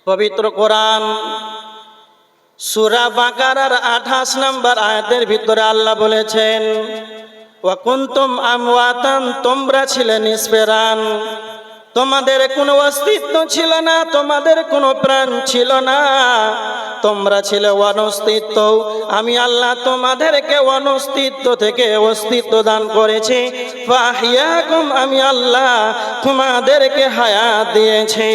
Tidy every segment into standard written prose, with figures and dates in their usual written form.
পবিত্র কোরআন সূরা বাকারার 28 নম্বর আয়াতের ভিতরে আল্লাহ বলেছেন, ওয়া কুনতুম আমওয়াতান, তোমরা ছিলে নিষ্প্রাণ, তোমাদের কোনো অস্তিত্ব ছিল না, তোমাদের কোনো প্রাণ ছিল না, তোমরা ছিলে অনস্তিত্ব। আমি আল্লাহ তোমাদেরকে অনস্তিত্ব থেকে অস্তিত্ব দান করেছি। ফাহিয়াকুম, আমি আল্লাহ তোমাদেরকে হায়াত দিয়েছি।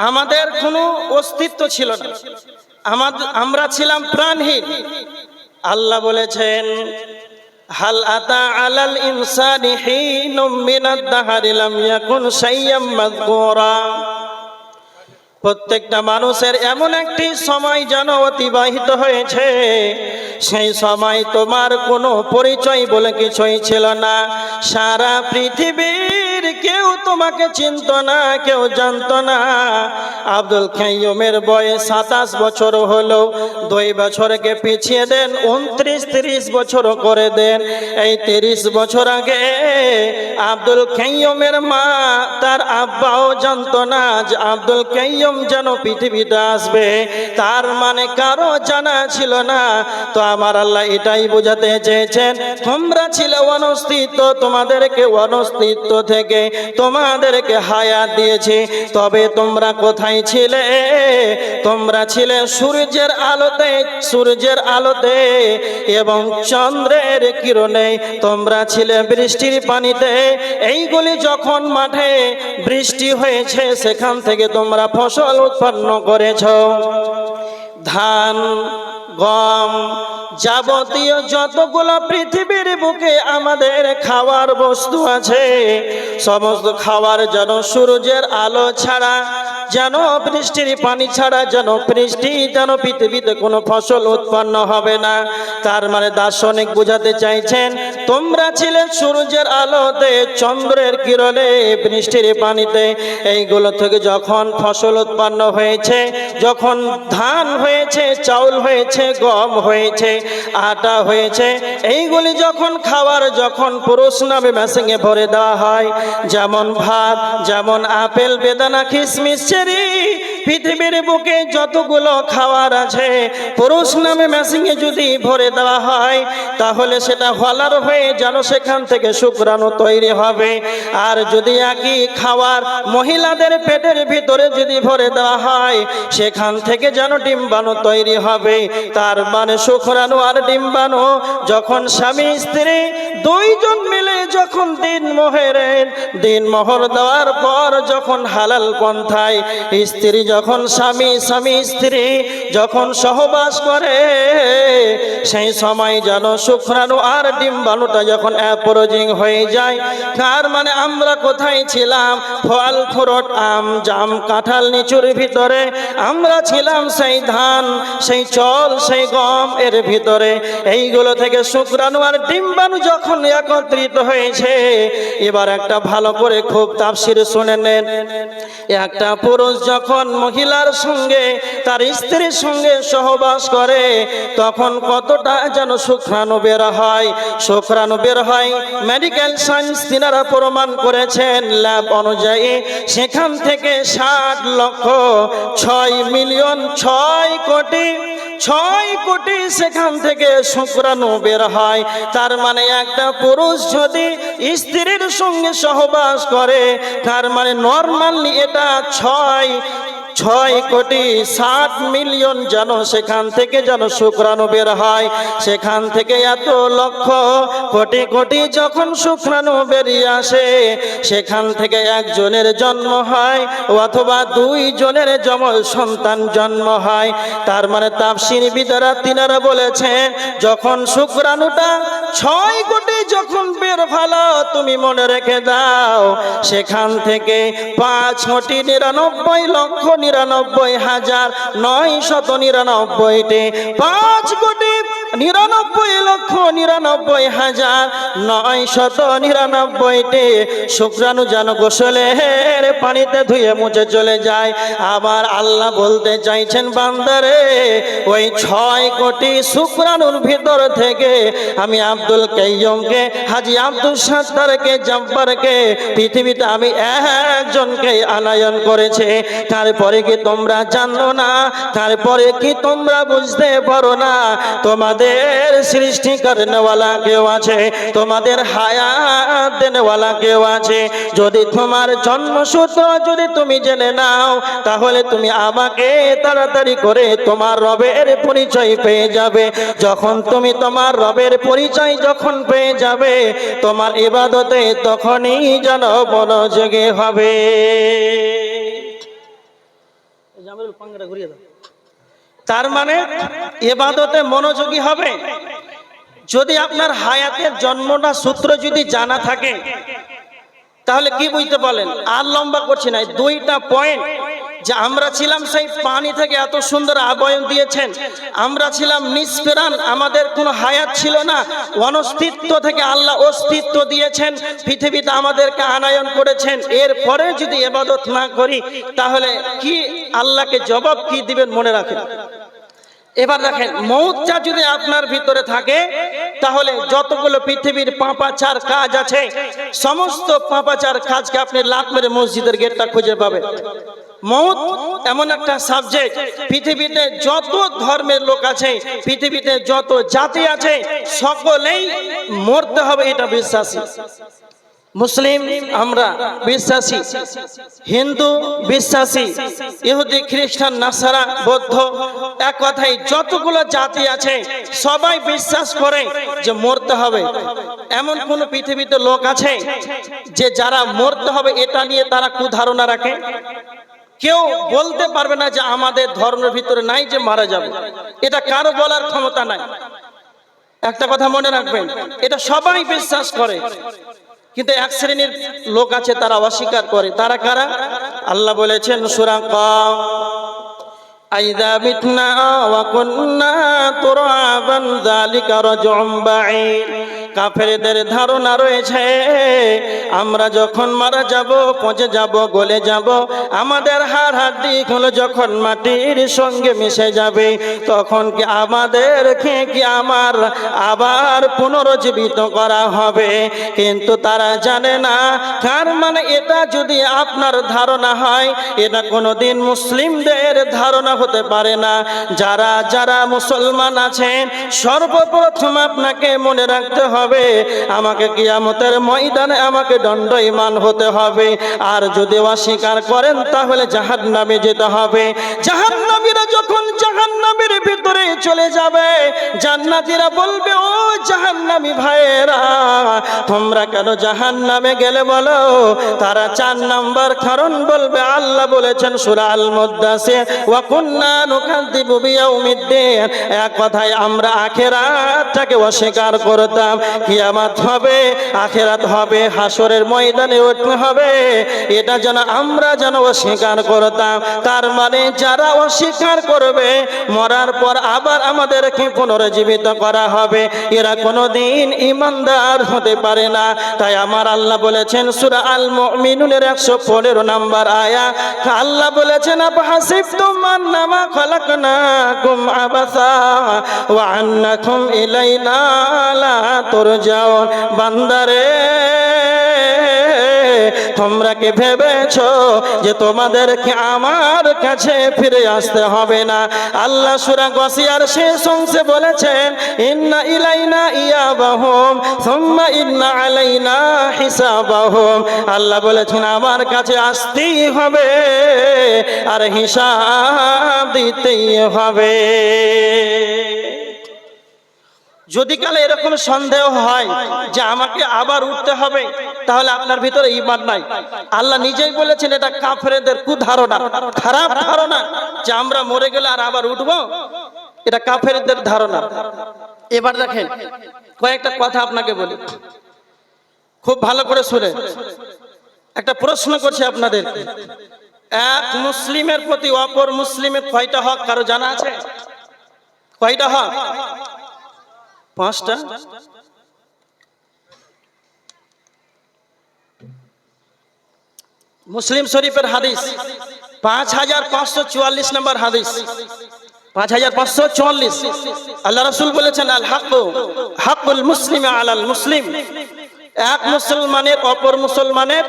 আমাদের কোনো অস্তিত্ব ছিল না, আমরা ছিলাম প্রাণহীন। আল্লাহ বলেছেন, হাল আতা আলাল ইনসানি হিনুম মিনাদ দাহরি লাম ইয়াকুন শাইয়্যাম মাযকুরা। প্রত্যেকটা মানুষের এমন একটি সময় যেন অতিবাহিত হয়েছে, সেই সময় তোমার কোনো পরিচয় বলে কিছুই ছিল না। সারা পৃথিবীর কেউ তোমাকে চিনত না, কেউ জানত না। আব্দুল কাইয়ুমের বয়স 27 বছর হলো, 2 বছরকে পিছিয়ে দেন, 29-30 বছর করে দেন। এই 30 বছর আগে আব্দুল কাইয়ুমের মা, তার আব্বাও জানত না যে আব্দুল কাইয়ুম যেন পৃথিবীতে আসবে, তার মানে কারো জানা ছিল না। তো আমার আল্লাহ এটাই বোঝাতে চেয়েছেন, তোমরা ছিলে অনস্তিত্ব, তোমাদেরকে অনস্তিত্ব থেকে তোমাদেরকে হায়াত দিয়েছি। তবে তোমরা কোথায় ছিলে? তোমরা ছিলে সূর্যের আলোতে, সূর্যের আলোতে এবং চন্দ্রের কিরণে। তোমরা ছিলে বৃষ্টির পানিতে। এইগুলি যখন মাঠে বৃষ্টি হয়েছে, সেখান থেকে তোমরা ফসল উৎপন্ন করেছ। ধান, গম, যাবতীয় যতগুলো পৃথিবীর বুকে আমাদের খাওয়ার বস্তু আছে, সমস্ত খাবার যেন সূর্যের আলো ছাড়া, যেন বৃষ্টির পানি ছাড়া, যেন পৃথিবীতে কোনো ফসল উৎপন্ন হবে না। তার মানে দার্শনিক বোঝাতে চাইছেন, তোমরা ছিলে সূর্যের আলোতে, চন্দ্রের কিরণে, বৃষ্টির পানিতে। এইগুলো থেকে যখন ফসল উৎপন্ন হয়েছে, যখন ধান হয়েছে, চাউল হয়েছে, গম হয়েছে, আটা হয়েছে, এইগুলি যখন খাওয়ার, যখন পুরুষ নামে মেশিনে ভরে দেওয়া হয়, যেমন ভাত, যেমন আপেল, বেদানা, কিশমিশ, চেরি, পৃথিবীর বুকে যতগুলো খাবার আছে, পুরুষ নামে মেশিনে যদি ভরে দেওয়া হয়, তাহলে সেটা হলার হয়ে যেন সেখান থেকে শুক্রাণু তৈরি হবে। আর যদি একই খাবার মহিলাদের পেটের ভিতরে যদি ভরে দেওয়া হয়, সেখান থেকে যেন ডিম্বাণু তৈরি হবে। তার মানে শুক্রাণু আর ডিম্বাণু যখন স্বামী স্ত্রী দুইজন মিলে যখন দিনমোহর দেওয়ার পর যখন হালাল পন্থায় স্ত্রী, যখন স্বামী স্ত্রী যখন সহবাস করে, সেই সময় যেন শুক্রাণু আর ডিম্বাণুটা যখন অ্যাপ্রোচিং হয়ে যায়। তার মানে আমরা কোথায় ছিলাম? ফল ফ্রুট, আম, জাম, কাঁঠাল, লিচুর ভিতরে আমরা ছিলাম, সেই ধান, সেই চাল, সেই গম এর ভিতরে। এইগুলো থেকে শুক্রাণু আর ডিম্বাণু যখন একত্রিত হয়েছে, এবার একটা ভালো করে খুব তাফসীর শুনে নেন। একটা পুরুষ যখন মহিলার সঙ্গে, তার স্ত্রীর সঙ্গে সহবাস করে, তখন কতটা যেন শুক্রাণু বের হয়। শুক্রাণু বের হয়, মেডিকেল সায়েন্স তিনারা প্রমাণ করেছেন, ল্যাব অনুযায়ী সেখান থেকে 6 কোটি সেখান থেকে শুক্রাণু বের হয়। তার মানে একটা পুরুষ যদি স্ত্রীর সঙ্গে সহবাস করে, তার মানে নরমালি এটা 6,60,000,000 যেন সেখান থেকে যেন শুক্রাণু বের হয়। সেখান থেকে এত লক্ষ কোটি যখন শুক্রাণু বেরিয়ে আসে, সেখান থেকে একজনের জন্ম হয় অথবা 2 জনের সন্তান জন্ম হয়। তার মানে তাফসীরবিদেরা তিনারা বলেছেন, যখন শুক্রাণুটা 6 কোটি যখন বের হলো, তুমি মনে রেখে দাও, সেখান থেকে 5,99,99,999টি 5,00,00,000 99,999,999টি শুক্রাণু যেন গোসলের পানিতে ধুয়ে মুছে চলে যায়। আবার আল্লাহ বলতে চাইছেন, বান্দারে ওই 6 কোটি শুক্রাণুর ভিতর থেকে আমি আব্দুল কাইয়ুমকে, হাজী আব্দুল সাত্তারকে, জব্বারকে পৃথিবীতে আমি একজনকে আনয়ন করেছে। তারপরে কি তোমরা জানো না? তারপরে কি তোমরা বুঝতে পারো না? তোমাদের সৃষ্টি করনেওয়ালা কেউ আছে, তোমাদের হায়াত দেনেওয়ালা কেউ আছে। যদি তোমার জন্মসূত্র যদি তুমি জেনে নাও, তাহলে তুমি আমাকে তাড়াতাড়ি করে তোমার রবের পরিচয় পেয়ে যাবে। যখন তুমি তোমার রবের পরিচয় যখন পেয়ে যাবে, তোমার ইবাদতে তখনই যেন মনোযোগী হবে। তার মানে ইবাদতে মনোযোগী হবে। যদি আপনার হায়াতের জন্মটা সূত্র যদি জানা থাকে, তাহলে কি বুঝতে পারলেন? আর লম্বা করছি না, 2টা পয়েন্ট যে আমরা ছিলাম সেই পানি থেকে এত সুন্দর আবয়ন দিয়েছেন। আমরা ছিলাম নিষ্প্রাণ, আমাদের কোনো হায়াত ছিল না। অনস্তিত্ব থেকে আল্লাহ অস্তিত্ব দিয়েছেন, পৃথিবীতে আমাদেরকে আনয়ন করেছেন। এরপরে যদি ইবাদত না করি, তাহলে কি আল্লাহকে জবাব কি দিবেন? মনে রাখেন। এবার দেখেন, মৌতটা যদি আপনার ভিতরে থাকে, তাহলে যতগুলো পৃথিবীর পাপাচার কাজ আছে, সমস্ত পাপাচার কাজকে আপনি লাত মেরে মসজিদের গেটটা খুঁজে পাবেন। মৌত এমন একটা সাবজেক্ট, পৃথিবীতে যত ধর্মের লোক আছে, পৃথিবীতে যত জাতি আছে, সকলেই মরতে হবে, এটা বিশ্বাসী। মুসলিম আমরা বিশ্বাসী, হিন্দু বিশ্বাসী, ইহুদি, খ্রিস্টান, নাসারা, বৌদ্ধ, এক কথায় যতগুলো জাতি আছে সবাই বিশ্বাস করে যে মরতে হবে। এমন কোন পৃথিবীতে লোক আছে যে যারা মরতে হবে এটা নিয়ে তারা কুধারণা রাখে? কেউ বলতে পারবে না যে আমাদের ধর্মের ভিতরে নাই যে মারা যাবে। এটা কারো বলার ক্ষমতা নাই। একটা কথা মনে রাখবেন, এটা সবাই বিশ্বাস করে, কিন্তু এক শ্রেণীর লোক আছে তারা অস্বীকার করে। তারা কারা? আল্লাহ বলেছেন সূরা কাফ, আইযা মিতনা ওয়া কুন্না তুরাবান যালিকা রাজউম বাঈদ। কাফেরদের ধারণা রয়েছে আমরা যখন মারা যাব, পচে যাব, গলে যাব, আমাদের হাড় হাড্ডি গুলো যখন মাটির সঙ্গে মিশে যাবে, তখন কি আমাদেরকে কি আমার আবার পুনরুজ্জীবিত করা হবে। কিন্তু তারা জানে না। তার মানে এটা যদি আপনার ধারণা হয়, এটা কোনোদিন মুসলিমদের ধারণা হতে পারে না। যারা যারা মুসলমান আছেন, সর্বপ্রথম আপনাকে মনে রাখতে হবে, আমাকে কিয়ামতের ময়দানে আমাকে দণ্ডায়মান হতে হবে। আর যদি অস্বীকার করেন, তাহলে জাহান্নামে যেতে হবে। জাহান্নামীরা যখন জাহান্নামের ভিতরে চলে যাবে, জান্নাতীরা বলবে, ও জাহান্নামী ভাইয়েরা, তোমরা কেন জাহান্নামে গেলে বলো? তারা 4 নাম্বার কারণ বলবে। আল্লাহ বলেছেন সূরা আল মুদ্দাসির, ওয়া কুন্না নুকাযযিবু বিয়াউমিদ্দিন। এক কথায় আমরা আখিরাতটাকে অস্বীকার করতাম। কিয়ামত হবে, আখিরাত হবে, হাসরের ময়দানে উঠতে হবে, এটা যেন আমরা যেন অস্বীকার করতাম। তার মানে যারা অস্বীকার করবে, মরার পর আবার আমাদেরকে পুনরুজ্জীবিত করা হবে, এরা কোনোদিন ঈমানদার হতে পারে না। তাই আমার আল্লাহ বলেছেন সূরা আল মুমিনুনের 115 নম্বর আয়াত, আল্লাহ বলেছেন, আফহাসিবতুম আন্নামা খালাকনাকুম আবাসা ওয়া আন্নাকুম ইলাইনা লা তুরজাউন। বান্দারে, তোমরা কি ভেবেছো যে তোমাদেরকে আমার কাছে ফিরে আসতে হবে না? আল্লাহ সূরা গাসিয়ার শেষ অংশে বলেছেন, ইন্না ইলাইনা ইয়াবাহুম সুম্মা ইন্না আলাইনা হিসাবাহুম। আল্লাহ বলেছেন আমার কাছে আসতেই হবে আর হিসাব দিতেই হবে। যদি কালে এরকম সন্দেহ হয় যে আমাকে আবার উঠতে হবে, তাহলে আপনার ভিতরে ঈমান নাই। আল্লাহ নিজেই বলেছেন এটা কাফেরদের কুধারণা, খারাপ ধারণা যে আমরা মরে গেলে আর আবার উঠবো, এটা কাফেরদের ধারণা। এবার দেখেন, কয়েকটা কথা আপনাকে বলি, খুব ভালো করে শুনে। একটা প্রশ্ন করছি আপনাদের, এক মুসলিমের প্রতি অপর মুসলিমের কয়টা হক কারো জানা আছে? কয়টা হক? 5টা মুসলিম শরীফের হাদিস 5544 নম্বর হাদিস 5544 আল্লাহ রাসূল বলেছেন আল হাক্কুল মুসলিমি আলাল মুসলিম, এক মুসলমানের অপর মুসলমানের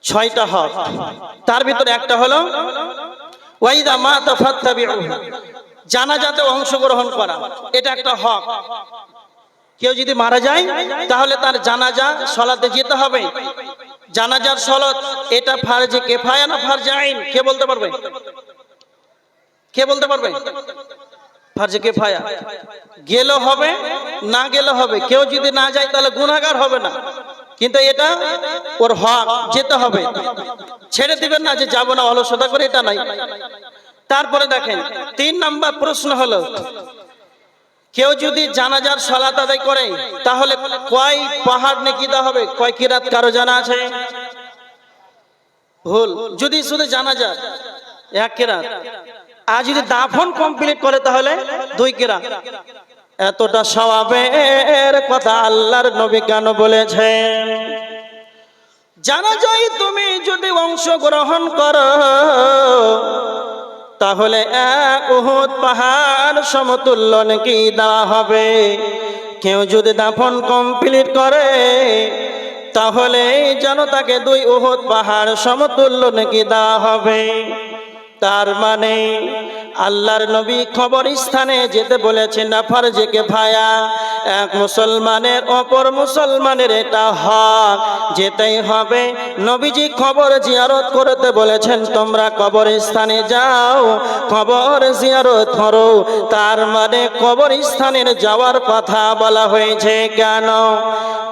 6টা হক, তার ভিতরে একটা হলো ওয়াইদা মাতা ফাত্তাবিউ, জানাজাতে অংশগ্রহণ করা, এটা একটা হক। কেউ যদি মারা যায় তাহলে তার জানাজা সালাতে যেতে হবে। জানাজার সালাত এটা ফারজে কিফায়া না ফারজে আইন, কে বলতে পারবে? কে বলতে পারবে? ফারজে কিফায়া, গেলে হবে না গেলে হবে। কেউ যদি না যায় তাহলে গুনাহগার হবে না, কিন্তু এটা ওর হক, যেতে হবে। ছেড়ে দিবেন না যে যাবো না অলসতা করে, এটা নাই। তারপরে দেখেন 3 নাম্বার প্রশ্ন হলো, কেউ যদি জানাজার সালাত আদায় করে তাহলে কয় পাহাড় নেকি দেওয়া হবে? কয় কিরাত কারো জানা আছে? ভুল। যদি শুধু জানাজা 1 কিরাত, আর যদি দাফন কমপ্লিট করে তাহলে 2 কিরাত। এতটা সওয়াবের কথা আল্লাহর নবী কেন বলেছেন? জানাজায় তুমি যদি অংশগ্রহণ করো তাহলে 1 উহুদ পাহাড় সমতুল্য নেকি দেওয়া হবে। কেউ যদি দাফন কমপ্লিট করে তাহলে যেন তাকে 2 উহুদ পাহাড় সমতুল্য নেকি দেওয়া হবে। তার মানে আল্লাহর নবী কবরস্থানে যেতে বলেছেন না ফারজে কিফায়া, এক মুসলমানের অপর মুসলমানের এটা হক, যেতেই হবে। নবীজি কবর জিয়ারত করতে বলেছেন, তোমরা কবরস্থানে যাও, কবর জিয়ারত করো। তার মানে কবরস্থানের যাওয়ার কথা বলা হয়েছে কেন?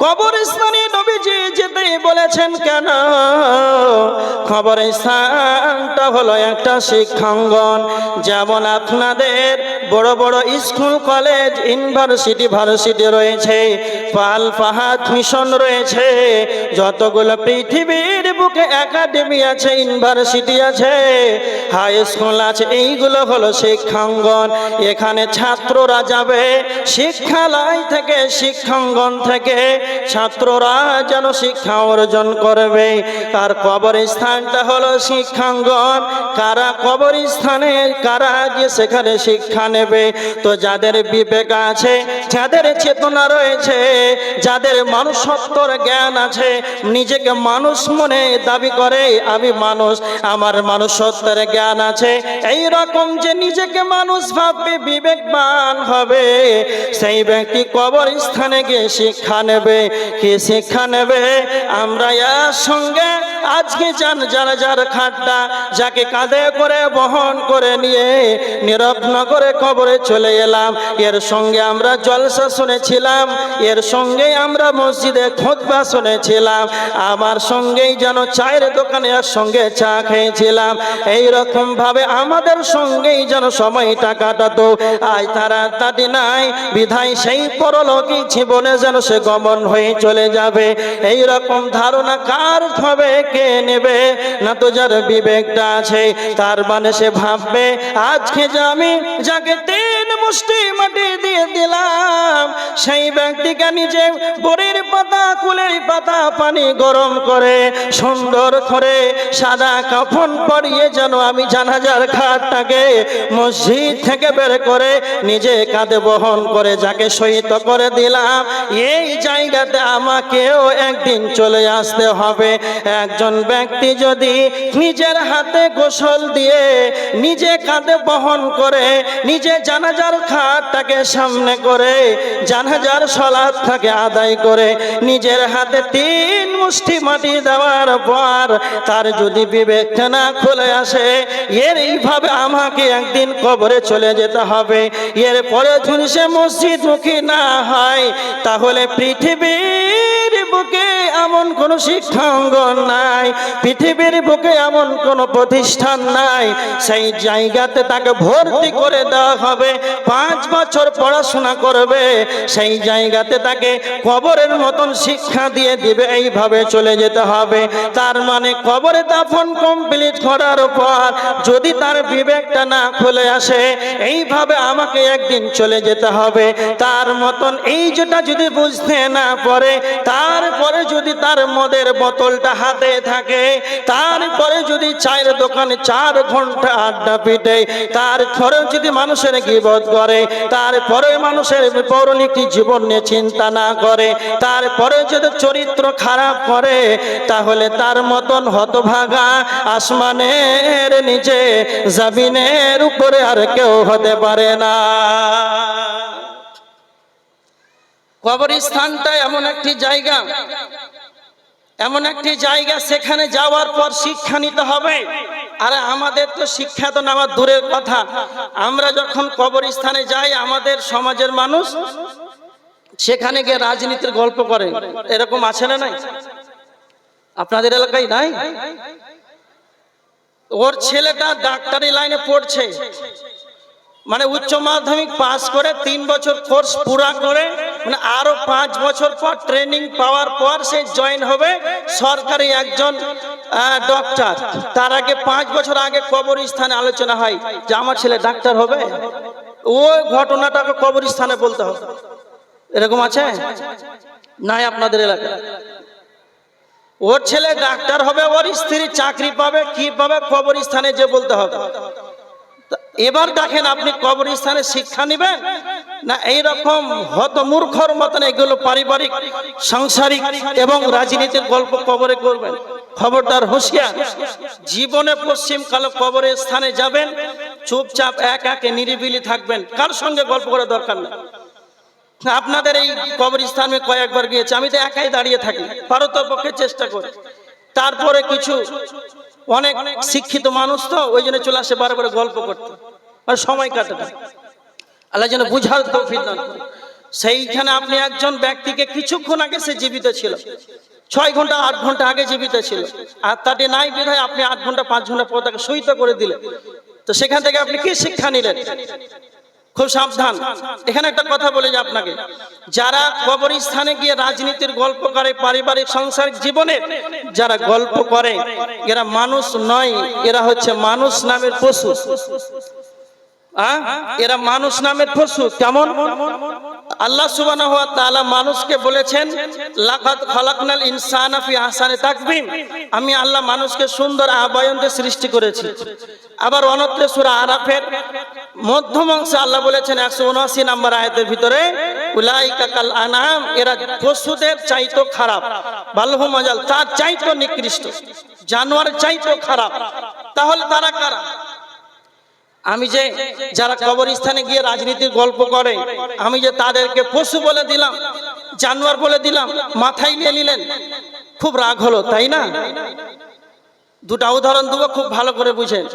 কবরস্থানে নবীজি যেতেই বলেছেন কেন? কবরস্থানটা হলো একটা শিক্ষাঙ্গন। যেমন আপনাদের বড় বড় স্কুল, কলেজ, ইউনিভার্সিটি, ভার্সিটি রয়েছে, পাল ফাহাদ মিশন রয়েছে, যতগুলো পৃথিবীর বুকে একাডেমি আছে, ইউনিভার্সিটি আছে, হাই স্কুল আছে, এইগুলো হলো শিক্ষাঙ্গন। এখানে ছাত্ররা যাবে শিক্ষালয় থেকে, শিক্ষাঙ্গন থেকে ছাত্ররা যেন শিক্ষা অর্জন করবে। আর কবরস্থানটা হলো শিক্ষাঙ্গন। কারা কবরস্থানে, কারা গিয়ে সেখানে শিক্ষা নেবে? তো যাদের বিবেক আছে, যাদের চেতনা রয়েছে, যাদের মানুষত্বর জ্ঞান আছে, নিজেকে মানুষ মনে দাবি করে, আমি মানুষ, আমার মানুষত্বের জ্ঞান আছে, এই রকম যে নিজেকে মানুষ ভাববে, বিবেকবান হবে, সেই ব্যক্তি কবরস্থানে গিয়ে শিক্ষা নেবে। কি শিক্ষা নেবে? আমরা এর সঙ্গে আজকে যার খাটটা যাকে কাঁধে করে বহন করে নিয়ে নীরবনগরে কবরে চলে এলাম, এর সঙ্গে আমরা জলসা শুনেছিলাম, এর সঙ্গেই আমরা মসজিদে খুতবা শুনেছিলাম, আমার সঙ্গেই যেন চায়ের দোকানে এর সঙ্গে চা খেয়েছিলাম। এই রকম ভাবে আমাদের সঙ্গেই যেন সময়টা কাটাতো। আজ তাড়াতাড়ি নাই বিধায় সেই পরলোকী জীবনে যেন সে গমন হয়ে চলে যাবে। এই রকম ধারণা কার হবে? কে নেবে? না তো যার বিবেকটা আছে। তার মানে সে ভাববে, আজকে যে আমি যাকে 3 মুষ্টি মাটি দিয়ে দিলাম, সেই ব্যক্তিকে নিজে বড়ির পাতা, কুলের পাতা পানি গরম করে সুন্দর করে সাদা কাফন পরিয়ে যেন আমি জানাজার খাটটাকে মসজিদ থেকে বের করে নিজে কাঁধে বহন করে যাকে শহীদ করে দিলাম, এই জায়গাতে আমাকেও একদিন চলে আসতে হবে। একজন ব্যক্তি যদি নিজের হাতে গোসল দিয়ে নিজে কাঁধে বহন করে নিজে জানাজার খাটটাকে সামনে করে জানাজার সালাতটাকে আদায় করে নিজের হাতে 3 মুষ্টি মাটি দেওয়ার পর তার যদি বিবেকটা না খুলে আসে, এইভাবে আমাকে একদিন কবরে চলে যেতে হবে, এরপরে যদি সে মসজিদমুখী না হয়, তাহলে পৃথিবীর বুকে এমন কোন শিক্ষাঙ্গন নাই, পৃথিবীর বুকে এমন কোন প্রতিষ্ঠান নাই সেই জায়গাতে তাকে ভর্তি করে দেওয়া হবে, 5 বছর পড়াশোনা করবে, সেই জায়গাতে তাকে কবরের মতন শিক্ষা দিয়ে দিবে, এইভাবে চলে যেতে হবে। তার মানে কবরে দাফন কমপ্লিট করার পর যদি তার বিবেকটা না খুলে আসে, এইভাবে আমাকে একদিন চলে যেতে হবে, তার মতন এই যেটা যদি বুঝতে না পারে, তারপরে যদি তার মদের বোতলটা হাতে থাকে, তারপরে যদি চায়ের দোকানে 4 ঘন্টা আড্ডা পিটে, তারপরে যদি মানুষের গীবত করে, তারপরে মানুষের পৌরাণিক জীবন নিয়ে চিন্তা না করে, তারপরে যদি চরিত্র খারাপ করে, তাহলে তার মতন হতভাগা আসমানের নিচে জমিনের উপরে আর কেউ হতে পারে না। কবরস্থানটা এমন একটি জায়গা, এমন একটি জায়গা, সেখানে যাওয়ার পর শিক্ষা নিতে হবে। আর আমাদের তো শিক্ষা তো নেওয়া দূরের কথা, আমরা যখন কবরস্থানে যাই, আমাদের সমাজের মানুষ সেখানে গিয়ে রাজনীতির গল্প করে, এরকম আছে না নাই? আপনাদের এলাকায় নাই? ওর ছেলেটা ডাক্তারি লাইনে পড়ছে, মানে উচ্চ মাধ্যমিক পাস করে 3 বছর কোর্স পুরা করে, মানে আরো 5 বছর পর ট্রেনিং পাওয়ার পর সে জয়েন হবে সরকারি একজন ডক্টর। তার আগে 5 বছর আগে কবরস্থানে আলোচনা হয় যে আমার ছেলে ডাক্তার হবে, ওই ঘটনাটাকে কবরস্থানে বলতে হবে। এরকম আছে নাই আপনাদের এলাকায়? ওর ছেলে ডাক্তার হবে, ওর স্ত্রী চাকরি পাবে, কি পাবে, কবরস্থানে যে বলতে হবে। এবার দেখেন আপনি কবরস্থানে শিক্ষা নেবেন না এইরকম হতমূর্খর মতন এগুলো পারিবারিক, সাংসারিক এবং রাজনীতির গল্প কবরে করবেন? খবরদার, হুঁশিয়ার। জীবনে পশ্চিম কালো কবরের স্থানে যাবেন, চুপচাপ একে নিরিবিলি থাকবেন, কার সঙ্গে গল্প করার দরকার নেই। আপনাদের এই কবরস্থানে কয়েকবার গিয়েছে, আমি তো একাই দাঁড়িয়ে থাকি, পারতপক্ষে চেষ্টা করি। তারপরে কিছু অনেক শিক্ষিত মানুষ তো ওই জন্য চলে আসে বারবার গল্প করতে, আর সময় কাটাতে। আল্লাহ যেন বুঝার তৌফিক দান করেন। সেইখানে আপনি একজন ব্যক্তিকে কিছুক্ষণ আগে সে জীবিত ছিল, 6 ঘন্টা 8 ঘন্টা আগে জীবিত ছিল, আর তাতে নাই বিধায় আপনি 8 ঘন্টা 5 ঘন্টা পর তাকে শহীদ করে দিলেন। তো সেখান থেকে আপনি কি শিক্ষা নিলেন? খুব সাবধান। এখানে একটা কথা বলে যে আপনাকে, যারা কবরস্থানে গিয়ে রাজনীতির গল্প করে, পারিবারিক সাংসারিক জীবনের যারা গল্প করে, এরা মানুষ নয়, এরা হচ্ছে মানুষ নামের পশু। এরা মানুষ নামের পশু। কেমন? আল্লাহ সুবহানাহু ওয়া তাআলা মানুষকে বলেছেন লাকাদ খালাকনাল ইনসানা ফি আহসানি তাকবীম, আমি আল্লাহ মানুষকে সুন্দর আবয়ন দিয়ে সৃষ্টি করেছি। আবার অন্যত্র সূরা আরাফের মধ্যম অংশে আল্লাহ বলেছেন 179 নম্বর আয়াতের ভিতরে, উলাইকা কাল আনাম, এরা পশুদের চাইতো খারাপ, বালহুম আযাল, তার চাইতো নিকৃষ্ট, জানোয়ার চাইতো খারাপ। তাহলে তারা কারা? আমি যে যারা কবরস্থানে গিয়ে রাজনীতির গল্প করে, আমি যে তাদেরকে পশু বলে দিলাম, জানোয়ার বলে দিলাম, মাথায় নিয়ে নিলেন, খুব রাগ হলো, তাই না? দুটা উদাহরণ দেবো, খুব ভালো করে বুঝেন।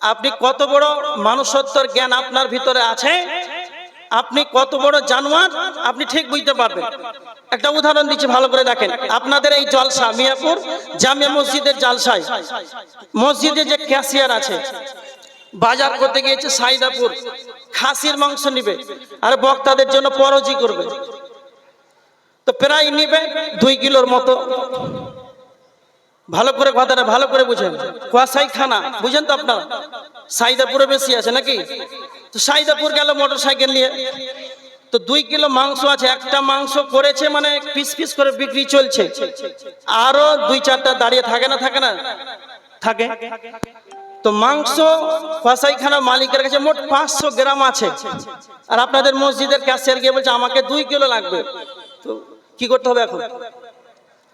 আপনি কত বড় মানুষত্বর জ্ঞান আপনার ভিতরে আছে, আপনি কত বড় জানোয়ার, আপনি ঠিক বুঝতে পারবেন। একটা উদাহরণ দিচ্ছি, ভালো করে দেখেন। আপনাদের এই জলসা, মিয়াপুর জামিয়া মসজিদের জলসায়, মসজিদে যে ক্যাশিয়ার আছে, বাজার করতে গিয়েছে সাইদাপুর, খাসির মাংস নিবে আর বক্তাদের জন্য পরজি করবে। তো প্রায় নিবে 2 কিলোর মতো। ভালো করে কথাটা ভালো করে বুঝেন, কুয়াশাই খানা বুঝেন তো আপনারা? সাইদাপুরে বেশি আছে নাকি? তো সাইদাপুর গেল মোটর সাইকেল নিয়ে, তো 2 কিলো মাংস আছে, একটা মাংস করেছে, মানে পিস পিস করে বিক্রি চলছে, আরো 2-4টা দাঁড়িয়ে থাকে না, থাকে না, থাকে। তো মাংস কসাইখানা মালিকের কাছে মোট 500 গ্রাম আছে, আর আপনাদের মসজিদের ক্যাশিয়ার গিয়ে বলছে আমাকে 2 কিলো লাগবে। তো কি করতে হবে এখন?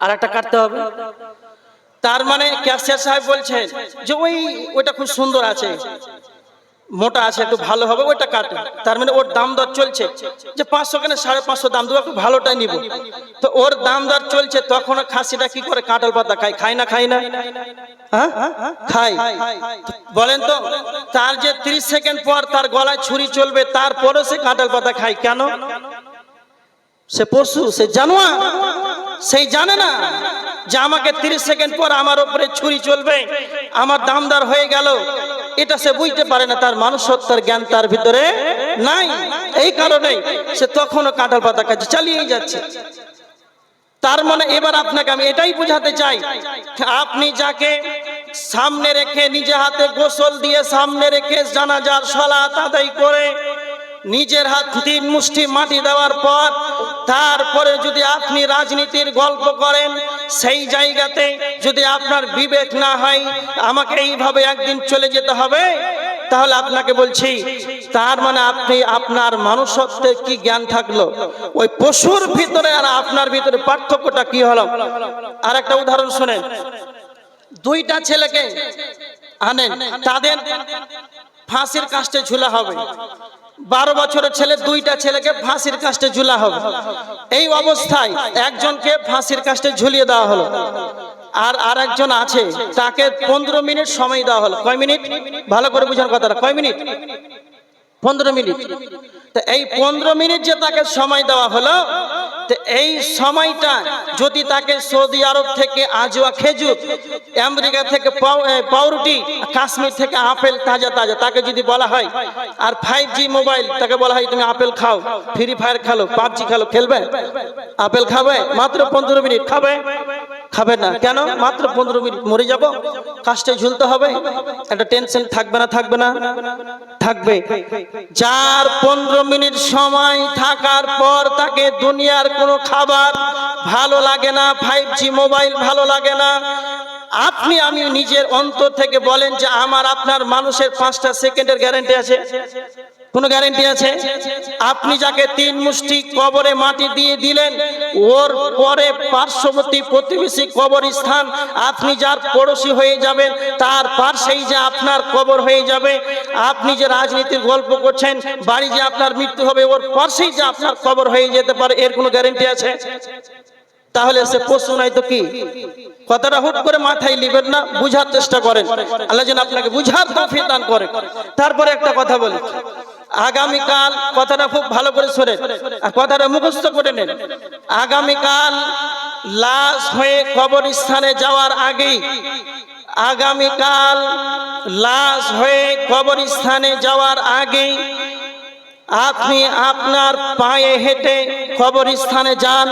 আর একটা কাটতে হবে। তার মানে ক্যাশিয়ার সাহেব বলছেন যে ওইটা খুব সুন্দর আছে, মোটা আছে, একটু ভালো হবে, ওইটা কাটে। তার মানে ওর দাম দর চলছে যে 500 কেন 550 দাম দেবো, একটু ভালোটাই নিব। তো ওর দাম দর চলছে, তখন খাসিটা কি করে? কাঁঠাল পাতা খায়, খায় না, খায় না? হ্যাঁ, খায়। বলেন তো, তার যে 30 সেকেন্ড পর তার গলায় ছুরি চলবে, তারপরে সে কাঁঠাল পাতা খায় কেন? সে পশু, সে জানোয়ার। সেই জানে না যে আমাকে 30 সেকেন্ড পর আমার উপরে ছুরি চলবে, আমার দামদার হয়ে গেল। এটা সে বুঝতে পারে না, তার মানুষত্বের জ্ঞান তার ভিতরে নাই। এই কারণে সে তখনও কাঁঠাল পাতা কাছে চালিয়েই যাচ্ছে। তার মানে এবার আপনাকে আমি এটাই বোঝাতে চাই, আপনি যাকে সামনে রেখে নিজে হাতে গোসল দিয়ে সামনে রেখে জানাজার সালাত আদায় করে নিজের হাত 3 মুষ্টি মাটি দেওয়ার পর তারপরে যদি আপনি রাজনীতির গল্প করেন, সেই জায়গাতে যদি আপনার বিবেক না হয় আমাকে এইভাবে একদিন চলে যেতে হবে, তাহলে আপনাকে বলছি তার মানে আপনি আপনার মানুষত্বের কি জ্ঞান থাকলো? ওই পশুর ভিতরে আর আপনার ভিতরে পার্থক্যটা কি হলো? আর একটা উদাহরণ শুনেন। 2টা ছেলেকে আনেন, তাদের ফাঁসির কাস্টে ঝুলা হবে। 12 বছরের ছেলে, 2টা ছেলেকে ফাঁসির কাস্টে ঝুলা হবে। এই অবস্থায় একজনকে ফাঁসির কাস্টে ঝুলিয়ে দেওয়া হলো, আর আরেকজন আছে তাকে 15 মিনিট সময় দেওয়া হলো। কয় মিনিট? ভালো করে বুঝার কথাটা, কয় মিনিট? 15 মিনিট। তো এই 15 মিনিট যে তাকে সময় দেওয়া হলো, তো এই সময়টা যদি তাকে সৌদি আরব থেকে আজওয়া খেজুর, আমেরিকা থেকে পাউরুটি, কাশ্মীর থেকে আপেল তাজা তাজা তাকে যদি বলা হয়, আর 5G মোবাইল তাকে বলা হয় তুমি আপেল খাও, ফ্রি ফায়ার খেলো, PUBG খেলো, খেলবে? আপেল খাবে? মাত্র 15 মিনিট খাবে? খাবে না। কেন? মাত্র 15 মিনিট, মরে যাব, কাস্টে ঝুলতে হবে, একটা টেনশন থাকবে না? থাকবে না? থাকবে। যার 15 মিনিট সময় থাকার পর তাকে দুনিয়ার কোনো খাবার ভালো লাগে না, 5G মোবাইল ভালো লাগে না, আপনি আমি নিজের অন্তর থেকে বলেন যে আমার আপনার মানুষের 5টা সেকেন্ডের গ্যারান্টি আছে? কোনো গ্যারান্টি আছে? আপনি যাকে 3 মুষ্টি কবরে মাটি দিয়ে দিলেন, ওর পরে পার্শ্ববর্তী প্রতিবেশী কবরস্থান, আপনি যার পড়োশী হয়ে যাবেন তার পাশেই যে আপনার কবর হয়ে যাবে। আপনি যে রাজনীতির গল্প করছেন, বাড়ি যে আপনার মৃত্যু হবে, ওর পাশেই যে আপনার কবর হয়ে যেতে পারে, এর কোনো গ্যারান্টি আছে? তাহলে সে পশু নাই তো কি? কথাটা হুট করে মাথায় নেবেন না, বুঝার চেষ্টা করেন, আল্লাহ যেন আপনাকে বুঝার তৌফিক দান করে। তারপরে একটা কথা বলি, আগামীকাল, কথাটা খুব ভালো করে শোনেন আর কথাটা মুখস্থ করে নেন। আগামীকাল লাশ হয়ে কবরস্থানে যাওয়ার আগেই, আগামীকাল লাশ হয়ে কবরস্থানে যাওয়ার আগেই আপনি আপনার পায়ে হেঁটে কবরস্থানে যান,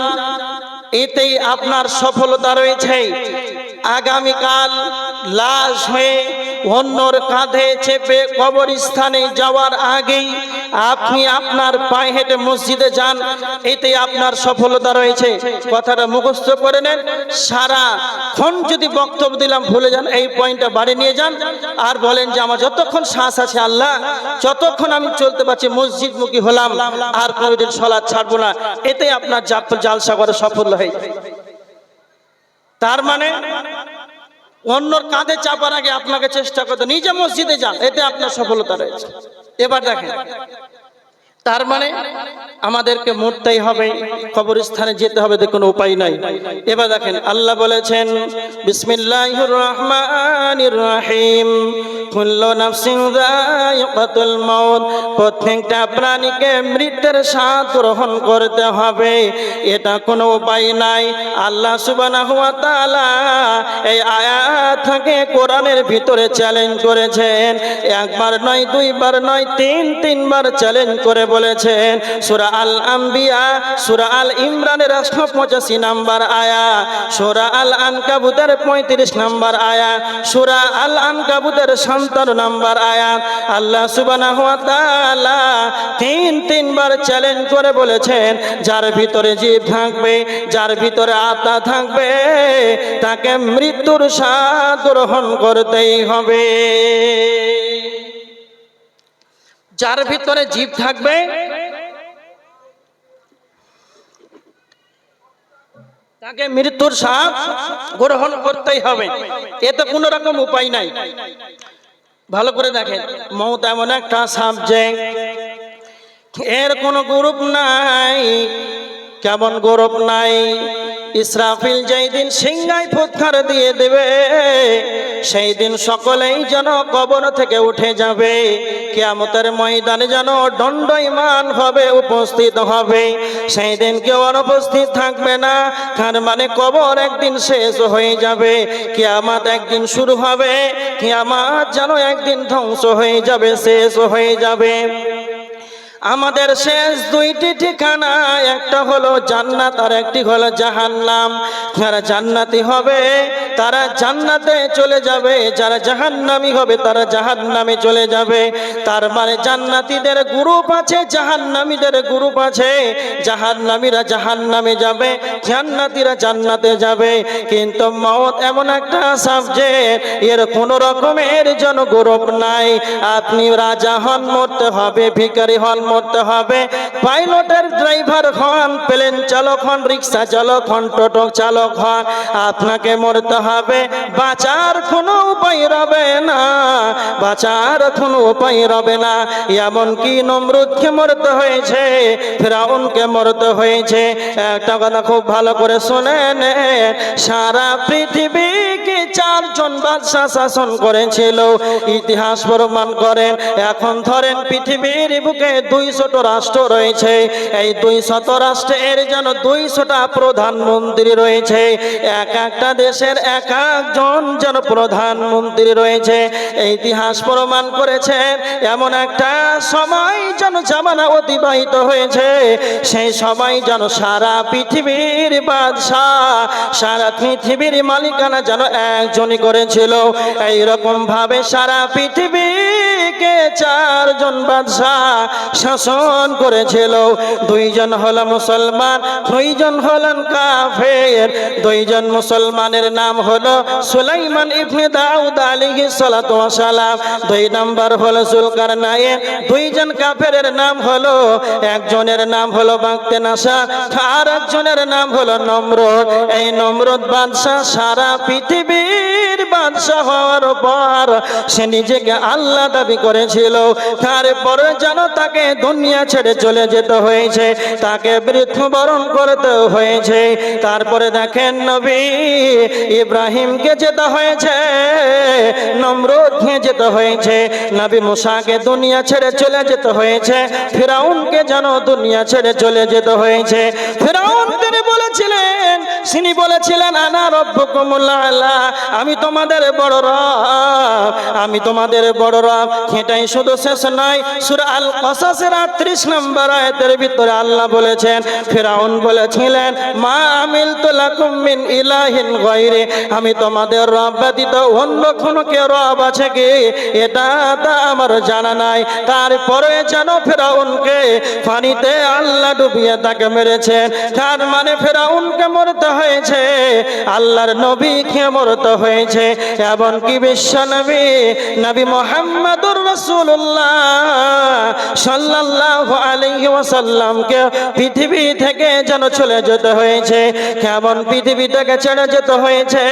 এতেই আপনার সফলতা রয়েছে। আগামীকাল লাশ হয়ে অন্যর কাঁধে চেপে কবরস্থানে যাওয়ার আগেই আপনি আপনার পায়ে হেঁটে মসজিদে যান, এতে আপনার সফলতা রয়েছে। কথাটা মুখস্থ করে নেন। সারাক্ষণ যদি বক্তব্য দিলাম ভুলে যান, এই পয়েন্টটা বাড়ি নিয়ে যান আর বলেন যে আমার যতক্ষণ শ্বাস আছে আল্লাহ, যতক্ষণ আমি চলতে পারছি মসজিদমুখী হলাম, আর কোনোদিন সালাত ছাড়বো না। এতে আপনার জালসা করে সফল হয়ে যায়। তার মানে অন্যর কাঁধে চাপার আগে আপনাকে চেষ্টা করতে নিজে মসজিদে যান, এতে আপনার সফলতা রয়েছে। এবার দেখেন, তার মানে আমাদেরকে মরতেই হবে, কবরস্থানে যেতে হবে, কোনো উপায় নাই। এবার দেখেন আল্লাহ বলেছেন বিসমিল্লাহির রহমানির রহিম, কুল্লু নাফসিন যায়িকাতুল মাউত, প্রত্যেকটা প্রাণীকে মৃত্যুর স্বাদ গ্রহণ করতে হবে, এটা কোনো উপায় নাই। আল্লাহ সুবহানাহু ওয়া তাআলা এই আয়াত থেকে কোরআনের ভিতরে চ্যালেঞ্জ করেছেন। একবার নয়, দুইবার নয়, তিনবার চ্যালেঞ্জ করে বলেছেন। সূরা আল আম্বিয়া, সূরা আল ইমরানের 85 নম্বর আয়াত, সূরা আল আনকাবুতের 35 নম্বর আয়াত, সূরা আল আনকাবুতের 57 নম্বর আয়াত। আল্লাহ সুবহানাহু ওয়া তাআলা তিনবার চ্যালেঞ্জ করে বলেছেন, যার ভিতরে জীব থাকবে, যার ভিতরে আত্মা থাকবে, তাকে মৃত্যুর স্বাদ গ্রহণ করতেই হবে। যার ভিতরে জীব থাকবে তাকে মৃত্যুর স্বাদ গ্রহণ করতেই হবে, এতে কোনো রকম উপায় নাই। ভালো করে দেখেন, মওত এমন একটা সাবজেক্ট, এর কোনো গ্রুপ নাই। কেমন গ্রুপ নাই? ইসরাফিল যেই দিন সিংহায় ফুৎকার দিয়ে দেবে, সেই দিন সকলেই যেন কবর থেকে উঠে যাবে, কিয়ামতের ময়দানে যেন দণ্ডায়মান হবে, উপস্থিত হবে। সেই দিন কেউ অনুপস্থিত থাকবে না, তার মানে কবর একদিন শেষ হয়ে যাবে, কিয়ামত একদিন শুরু হবে, কিয়ামত যেন একদিন ধ্বংস হয়ে যাবে, শেষ হয়ে যাবে। আমাদের শেষ দুইটি ঠিকানা, একটা হলো জান্নাত আর একটি হলো জাহান্নাম। যারা জান্নাতি হবে তারা জান্নাতে চলে যাবে, যারা জাহান্নামী হবে তারা জাহান্নামে চলে যাবে। তার মানে জান্নাতীদের গ্রুপ আছে, জাহান্নামীদের গ্রুপ আছে। জাহান্নামীরা জাহান্নামে যাবে, জান্নাতীরা জান্নাতে যাবে। কিন্তু মওত এমন একটা সাবজেক্ট, এর কোনো রকমের যেন গ্রুপ নাই। আপনি রাজা হন, মরতে হবে, ভিখারি হন, মরতে হবে, পাইলটের ড্রাইভার হন, প্লেন চালক হন, রিক্সা চালক হন, টোটো চালক হন, আপনাকে মরতে হবে। বাঁচার কোনো উপায় রবে না, বাঁচার কোনো উপায় রবে না। এমনকি নমরুদকে মরতে হয়েছে, ফিরাউনকে মরতে হয়েছে। একটা কথা খুব ভালো করে শুনেন, সারা পৃথিবীকে 4 জন বাদশা শাসন করেছিল, ইতিহাস প্রমাণ করেন। এখন ধরেন পৃথিবীর বুকে 200টা রাষ্ট্র রয়েছে, এই 200 রাষ্ট্রের যেন 200টা প্রধানমন্ত্রী রয়েছে, এক একটা দেশের এক একজন যেন প্রধানমন্ত্রী রয়েছে। ইতিহাস প্রমাণ করেছে এমন একটা সময় যেন জামানা অতিবাহিত হয়েছে, সেই সময় যেন সারা পৃথিবীর বাদশাহ, সারা পৃথিবীর মালিকানা যেন একজনই করেছিল। এইরকম ভাবে সারা পৃথিবীকে 4 জন বাদশাহ শাসন করেছিল। 2 জন হলো মুসলমান, 2 জন হলেন কাফের। 2 জন মুসলমানের নাম হলো সুলাইমান ইবনে দাউদ আলাইহিস সালাতু ওয়াস সালাম, 2 নম্বর হলো জুলকারনাইন। 2 জন কাফেরের নাম হলো, একজনের নাম হলো বাগতেনাশার, আর একজনের নাম হলো নমরুদ। এই নমরুদ বাদশা সারা পৃথিবীর বাদশা হওয়ার পর সে নিজেকে আল্লাহ দাবি করেছিল। তারপরে যেন তাকে দুনিয়া ছেড়ে চলে যেতে হয়েছে, তাকে মৃত্যুবরণ করতে হয়েছে। তারপরে দেখেন নবী ইব্রাহিমকে যেতে হয়েছে, নমরুদকে যেতে হয়েছে, নবী মুসাকে দুনিয়া ছেড়ে চলে যেতে হয়েছে, ফিরাউনকে যেন দুনিয়া ছেড়ে চলে যেতে হয়েছে। ফিরাউন তিনি বলেছিলেন আনা রব্বুকুমুল আলা, আমি তোমাদের বড় রব, আমি তোমাদের বড় রব। এটাই শুধু শেষ নয়, সূরা আল কসাসের 38 নম্বর আয়াতের ভিতরে আল্লাহ বলেছেন, ফিরাউন বলেছিলেন মা আমিলতু লাকুম মিন ইলাহিন গায়রি, আমি তোমাদের রব ব্যতীত অন্য কোনো কেউ রব আছে কি এটা আমার জানা নাই। তারপরে যেন ফিরাউনকে পানিতে আল্লাহ ডুবিয়ে তাকে মেরেছেন। তার মানে ফিরাউনকে মরতে হয়েছে, আল্লাহর নবীকে মরতে হয়েছে, এমনকি বিশ্ব নবী নবী মুহাম্মদুর রাসূলুল্লাহ সাল্লাল্লাহু আলাইহি ওয়াসাল্লামকে পৃথিবী থেকে যেন চলে যেতে হয়েছে। কেমন পৃথিবী থেকে ছেড়ে যেতে হয়েছে?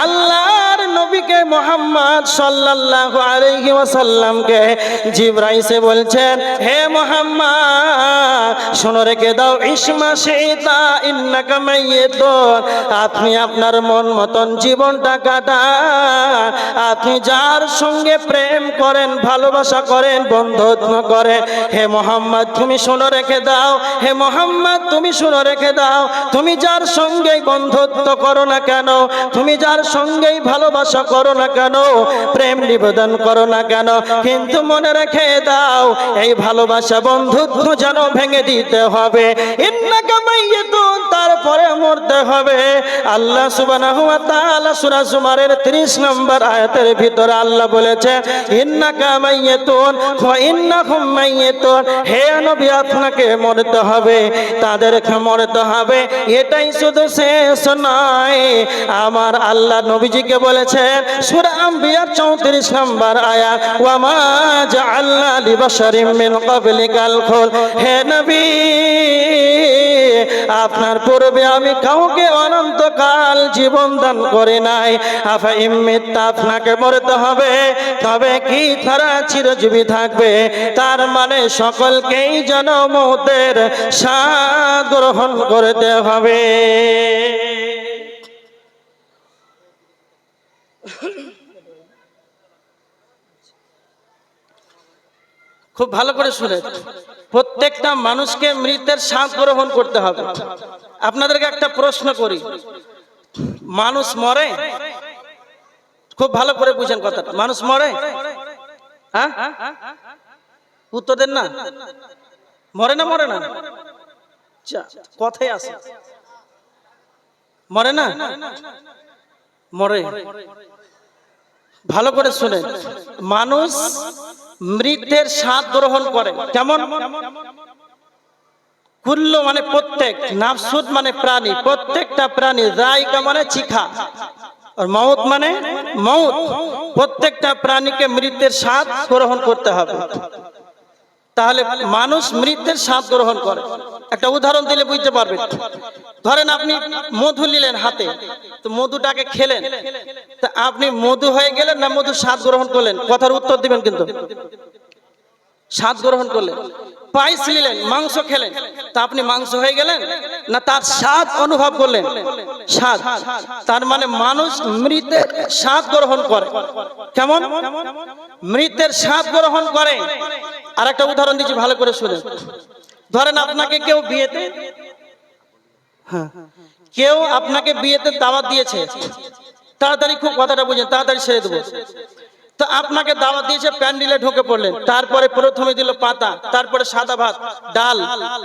আল্লাহর নবীকে মুহাম্মদ সাল্লাল্লাহু আলাইহি ওয়াসাল্লামকে জিবরাইল এসে বলছেন, হে মুহাম্মদ শোনো রেখে দাও, ইসমা শীতা ইন্নাকা মাইয়িতুন, আপনি আপনার মন মতন জীবনটা কাটান, আপনি যার সঙ্গে প্রেম করেন, ভালোবাসা করেন, বন্ধুত্ব করেন, হে মুহাম্মদ তুমি শুনে রেখে দাও, হে মুহাম্মদ তুমি শুনে রেখে দাও, তুমি যার সঙ্গেই বন্ধুত্ব করো না কেন, তুমি যার সঙ্গেই ভালোবাসা করো না কেন, প্রেম নিবেদন করো না কেন, কিন্তু মনে রেখে দাও এই ভালোবাসা বন্ধুত্ব যেন ভেঙে দিতে হবে। ইন্নাকা মাইয়িতুন, তারপরে মরতে হবে। আল্লাহ সুবহানাহু ওয়া তাআলা সূরা জুমারের 30 নম্বর আয়াতের ভিতরে আল্লাহ বলেছে ইন্নাকা মাইয়িতুন ওয়া ইন্নাহুম মাইয়িতুন, হে নবী আপনাকে মরতে হবে, তাদেরকে মরতে হবে। এটাই শুধু শেষ নয়, আমার আল্লাহ নবীজিকে বলেছেন সূরা আম্বিয়ার 34 নম্বর আয়াত, ওয়া মা জাআলনা লিবাশারিম মিন ক্বাবলিকাল খুল, হে নবী আপনার পূর্বে আমি কাউকে অনন্তকাল জীবন দান করি নাই। আফা ইম্মিতা, আপনাকে মরতে হবে, তবে কি তারা চিরজীবী থাকবে? তার মানে সকলকেই যেন মওতের স্বাদ গ্রহণ করতে হবে। খুব ভালো করে শুনে, প্রত্যেকটা মানুষকে মৃতের স্বাদ গ্রহণ করতে হবে। আপনাদেরকে একটা প্রশ্ন করি, মানুষ মরে? খুব ভালো করে বুঝেন কথাটা, মানুষ মরে? হ্যাঁ, উত্তর দেন না। মরে না? মরে না? কথাই আছে, মরে না? মরে। ভালো করে শুনেন, মানুষ মৃতের স্বাদ গ্রহণ করে। কেমন? কুল্ল মানে প্রত্যেক, নাফসুদ মানে প্রাণী, প্রত্যেকটা প্রাণী, রাইকা মানে চিখা, আর মউত মানে মউত। প্রত্যেকটা প্রাণীকে মৃতের স্বাদ গ্রহণ করতে হবে। তাহলে মানুষ মৃতের স্বাদ গ্রহণ করে। একটা উদাহরণ দিলে বুঝতে পারবে। ধরেন আপনি মধু নিলেন হাতে, তো মধুটাকে খেলেন, তা আপনি মধু হয়ে গেলেন না মধু স্বাদ গ্রহণ করলেন? কথার উত্তর দিবেন কিন্তু। স্বাদ গ্রহণ করলেন। পায়েস নিলেন, মাংস খেলেন, তা আপনি মাংস হয়ে গেলেন না তার স্বাদ অনুভব করলেন? স্বাদ। তার মানে মানুষ মৃতের স্বাদ গ্রহণ করে। কেমন? মৃতের স্বাদ গ্রহণ করে। আর একটা উদাহরণ দিচ্ছি, ভালো করে শুনেন। ধরেন আপনাকে কেউ বিয়েতে, কেউ আপনাকে বিয়েতে দাওয়াত দিয়েছে, তাড়াতাড়ি খুব কথাটা বুঝেন, তাড়াতাড়ি ছেড়ে দেবো। তো আপনাকে দাওয়াত দিয়েছে, প্যান্ডেলে ঢুকে পড়লেন, তারপরে প্রথমে দিল পাতা, তারপরে সাদা ভাত, ডাল,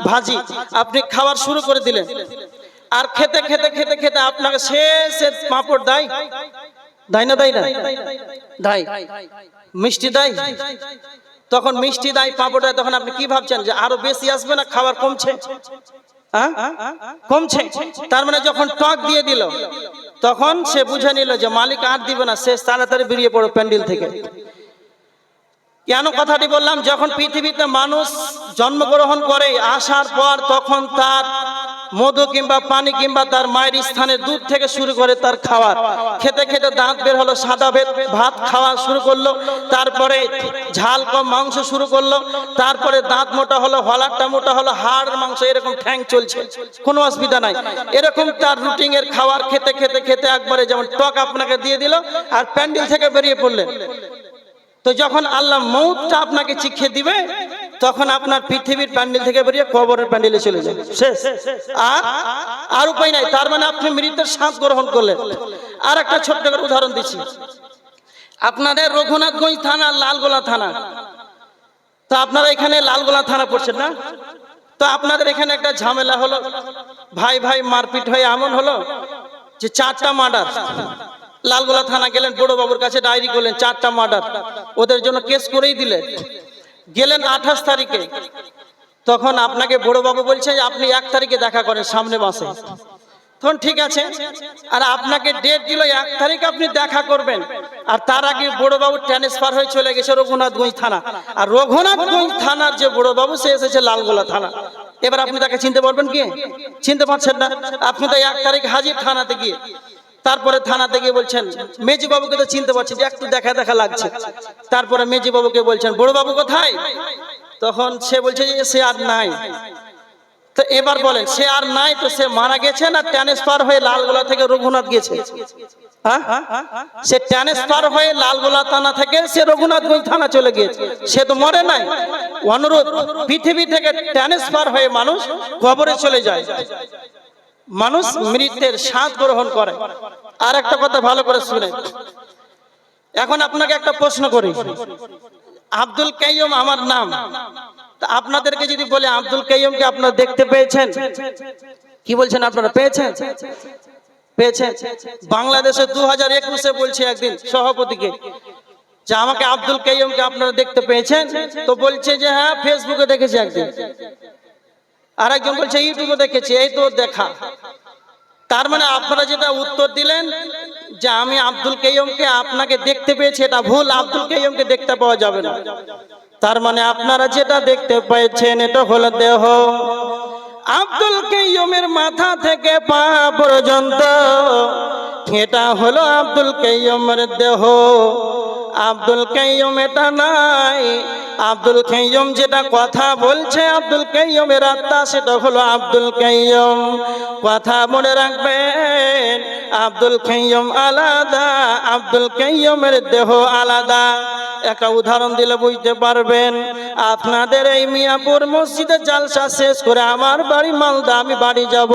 ভাজি, আপনি খাবার শুরু করে দিলেন। আর খেতে খেতে খেতে খেতে আপনাকে শেষে পাঁপড় দেয়, দেয় না? দেয় না? দেয়। মিষ্টি দেয়। তখন মিষ্টি দেয়, পাঁপড় দেয়, তখন আপনি কি ভাবছেন যে আরো বেশি আসবে না খাবার কমছে? কমছে। তার মানে যখন টক দিয়ে দিল, তখন সে বুঝে নিল যে মালিক আর দিবে না, সে তাড়াতাড়ি বেরিয়ে পড়ো প্যান্ডেল থেকে। কেন কথাটি বললাম? যখন পৃথিবীতে মানুষ জন্মগ্রহণ করে, আসার পর তখন তার মধু কিংবা পানি কিংবা তার মায়ের স্থানের দুধ থেকে শুরু করে তার খাওয়ার, খেতে খেতে দাঁত বের হলো, সাদা ভাত খাওয়া শুরু করলো, তারপরে ঝাল কম মাংস শুরু করলো, তারপরে দাঁত মোটা হলো, হলারটা মোটা হলো, হাড় মাংস, এরকম ঠ্যাং চলছে, কোনো অসুবিধা নাই। এরকম তার রুটিন এর খাওয়ার খেতে খেতে খেতে একবারে যেমন টক আপনাকে দিয়ে দিল, আর প্যান্ডেল থেকে বেরিয়ে পড়লেন। তো যখন আল্লাহ মউতটা আপনাকে চিখে দিবে, তখন আপনার পৃথিবীর প্যান্ডেল থেকে বেরিয়ে কবরের প্যান্ডেলে চলে যাবে, শেষ। আর উপায় নাই। তার মানে আপনি মৃতের স্বাদ গ্রহণ করলেন। আর একটা ছোট্ট করে উদাহরণ দিচ্ছি। আপনাদের রঘুনাথগঞ্জ থানা, লালগোলা থানা, তো আপনারা এখানে লালগোলা থানা পড়ছেন না? তো আপনাদের এখানে একটা ঝামেলা হলো, ভাই ভাই মারপিট হয়ে এমন হলো যে 4টা মার্ডার। লালগোলা থানা গেলেন, বড় বাবুর কাছে ডায়েরি করলেন, 4টা মার্ডার, ওদের জন্য কেস করেই দিলেন। গেলেন 28 তারিখে, তখন আপনাকে বড় বাবু বলছে যে আপনি 1 তারিখে দেখা করেন সামনে মাসে। তখন ঠিক আছে, আর আপনাকে ডেট দিল 1 তারিখ আপনি দেখা করবেন, আর তার আগে বড় বাবু ট্রান্সফার হয়ে চলে গেছে রঘুনাথগঞ্জ থানা, আর রঘুনাথগঞ্জ থানার যে বড় বাবু সে এসেছে লালগোলা থানা। এবার আপনি তাকে চিনতে পারবেন কি? চিনতে পারছেন না। আপনি তো 1 তারিখ হাজির থানাতে গিয়ে, তারপরে থানাতে গিয়ে বলছেন মেজি বাবুকে তো চিনতে পারছেন, একটু দেখা দেখা লাগছে। তারপরে মেজি বাবুকে বলছেন বড় বাবু কোথায়? তখন সে বলছে যে সে আর নাই। তো এবার বলেন, সে আর নাই তো সে মারা গেছে না ট্রান্সফার হয়ে লালগোলা থেকে রঘুনাথ গেছে? সে ট্রান্সফার হয়ে লালগোলা থানা থেকে সে রঘুনাথগঞ্জ থানা চলে গিয়েছে, সে তো মরে নাই। অনুরোধ, পৃথিবী থেকে ট্রান্সফার হয়ে মানুষ কবরে চলে যায়, মানুষ মৃতের স্বাদ গ্রহণ করে। আর একটা কথা ভালো করে শুনে, এখন আপনাকে একটা প্রশ্ন করি। আব্দুল কাইয়ুম আমার নাম, তা আপনাদেরকে যদি বলে আব্দুল কাইয়ুমকে আপনারা দেখতে পেয়েছেন? কি বলছেন আপনারা? পেয়েছেন? পেয়েছেন? বাংলাদেশে 2021-এ বলছে একদিন সভাপতিকে যে আমাকে আব্দুল কাইয়ুমকে আপনারা দেখতে পেয়েছেন? তো বলছে যে হ্যাঁ ফেসবুকে দেখেছি একদিন। আর একজন বলছে ইউটিউবে দেখেছি। এই তো দেখা। তার মানে আপনারা যেটা উত্তর দিলেন যে আমি আব্দুল কাইয়ুমকে আপনাকে দেখতে পেয়েছি, এটা ভুল। আব্দুল কাইয়ুমকে দেখতে পাওয়া যাবে না। তার মানে আপনারা যেটা দেখতে পেয়েছেন এটা হলো দেহ। আব্দুল কাইয়ুমের মাথা থেকে পা পর্যন্ত এটা হলো আব্দুল কাইয়ুমের দেহ। আব্দুল কাইয়ুম এটা নাই। আব্দুল কাইয়ুম যেটা কথা বলছে, আব্দুল কাইয়ুমের আত্মা, সেটা হলো আব্দুল কাইয়ুম। কথা মনে রাখবেন, আব্দুল কাইয়ুম আলাদা, আব্দুল কাইয়ুমের দেহ আলাদা। একটা উদাহরণ দিলে বুঝতে পারবেন। আপনাদের এই মিয়াপুর মসজিদে জালসা শেষ করে আমার বাড়ি মালদা, আমি বাড়ি যাব,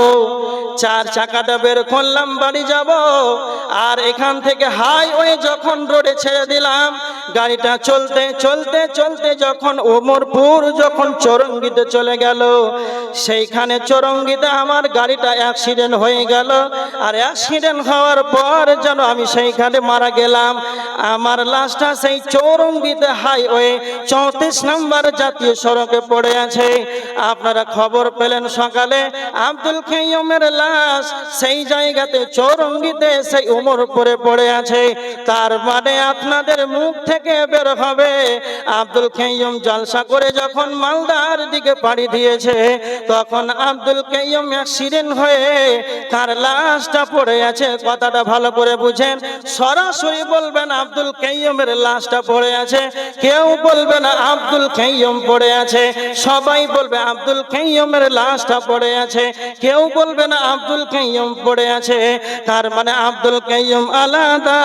4 চাকাটা বের করলাম, বাড়ি যাব। আর এখান থেকে হাইওয়ে যখন রোডে ছেড়ে দিলাম, গাড়িটা চলতে চলতে চলতে যখন ওমরপুর যখন চৌরঙ্গিতে চলে গেল, সেইখানে চৌরঙ্গিতে আমার গাড়িটা অ্যাক্সিডেন্ট হয়ে গেল। আর অ্যাক্সিডেন্ট হওয়ার পর যেন আমি সেইখানে মারা গেলাম। আমার লাশটা সেই চৌরঙ্গিতে হাইওয়ে 34 নম্বর জাতীয় সড়কে পড়ে আছে। আপনারা খবর পেলেন সকালে আব্দুল কাইয়ুমের লাশ সেই জায়গাতে চৌরঙ্গিতে সেই ওমরপুরে পড়ে আছে। তার মানে আপনাদের মুখ থেকে বের হবে আব্দুল কাইয়ুম জলসা করে যখন মালদার দিকে পাড়ি দিয়েছে, তখন আব্দুল কাইয়ুম অ্যাক্সিডেন্ট হয়ে তার লাশটা পড়ে আছে। কথাটা ভালো করে বুঝেন। সরাসরি বলবেন আব্দুল কাইয়ুমের লাশটা পড়ে আছে, কেউ বলবে না আব্দুল কাইয়ুম পড়ে আছে। সবাই বলবে আব্দুল কাইয়ুমের লাশটা পড়ে আছে, কেউ বলবে না আব্দুল কাইয়ুম পড়ে আছে। তার মানে আব্দুল কাইয়ুম আলাদা,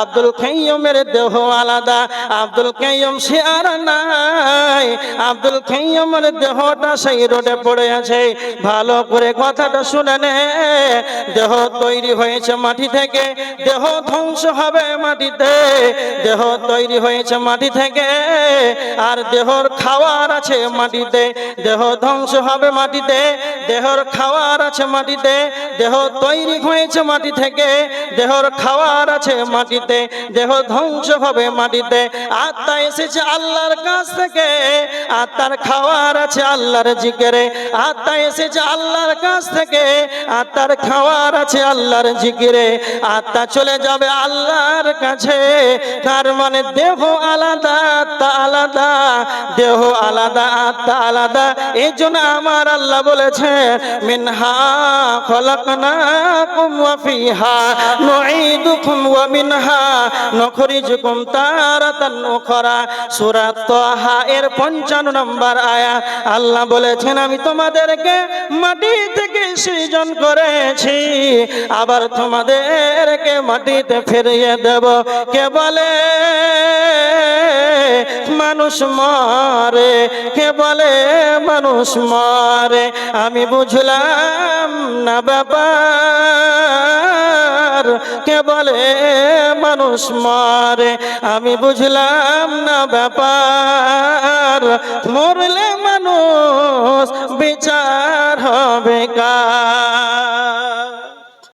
আব্দুল কাইয়ুমের দেহ আলাদা। আব্দুল কাইয়ুম সে আর নাই, আব্দুল কাইয়ুমের দেহটা সেই রোডে পড়ে আছে। ভালো করে কথাটা শুনে নে। দেহ তৈরি হয়েছে মাটি থেকে, দেহ ধ্বংস হবে মাটিতে। দেহ তৈরি হয়েছে মাটি থেকে, আর দেহর খাওয়ার আছে মাটিতে। দেহ ধ্বংস হবে মাটিতে, দেহর খাওয়ার আছে মাটিতে। দেহ তৈরি হয়েছে মাটি থেকে, দেহর খাওয়ার আছে মাটিতে, দেহ ধ্বংস হবে মাটিতে। আত্মা এসেছে আল্লাহর কাছ থেকে, আত্মার খাওয়ার আছে আল্লাহর জিকিরে। আত্মা এসেছে আল্লাহর কাছ থেকে, আত্মার খাওয়ার আছে আল্লাহর জিকিরে। আত্মা চলে যাবে আল্লাহর কাছে। তার মানে দেহ আলাদা, আত্মা আলাদা। দেহ আলাদা, আত্মা আলাদা। এই জন্য আমার আল্লাহ বলেছেন মিনহা খলাকনাকুম ওয়া ফিহা নুঈদুকুম ওয়া মিনহা নুখরিজুকুম তারাতান উখরা। সূরা তাহা এর 55 নম্বর আয়াত। আল্লাহ বলেছেন আমি তোমাদেরকে মাটি থেকে সৃজন করেছি, আবার তোমাদেরকে মাটিতে ফিরিয়ে দেব। কে বলে মানুষ মরে, কে বলে মানুষ মরে? আমি বুঝলাম না ব্যাপার। কে বলে মানুষ মরে? আমি বুঝলাম না ব্যাপার। মরলে মানুষ বিচার হবে কার?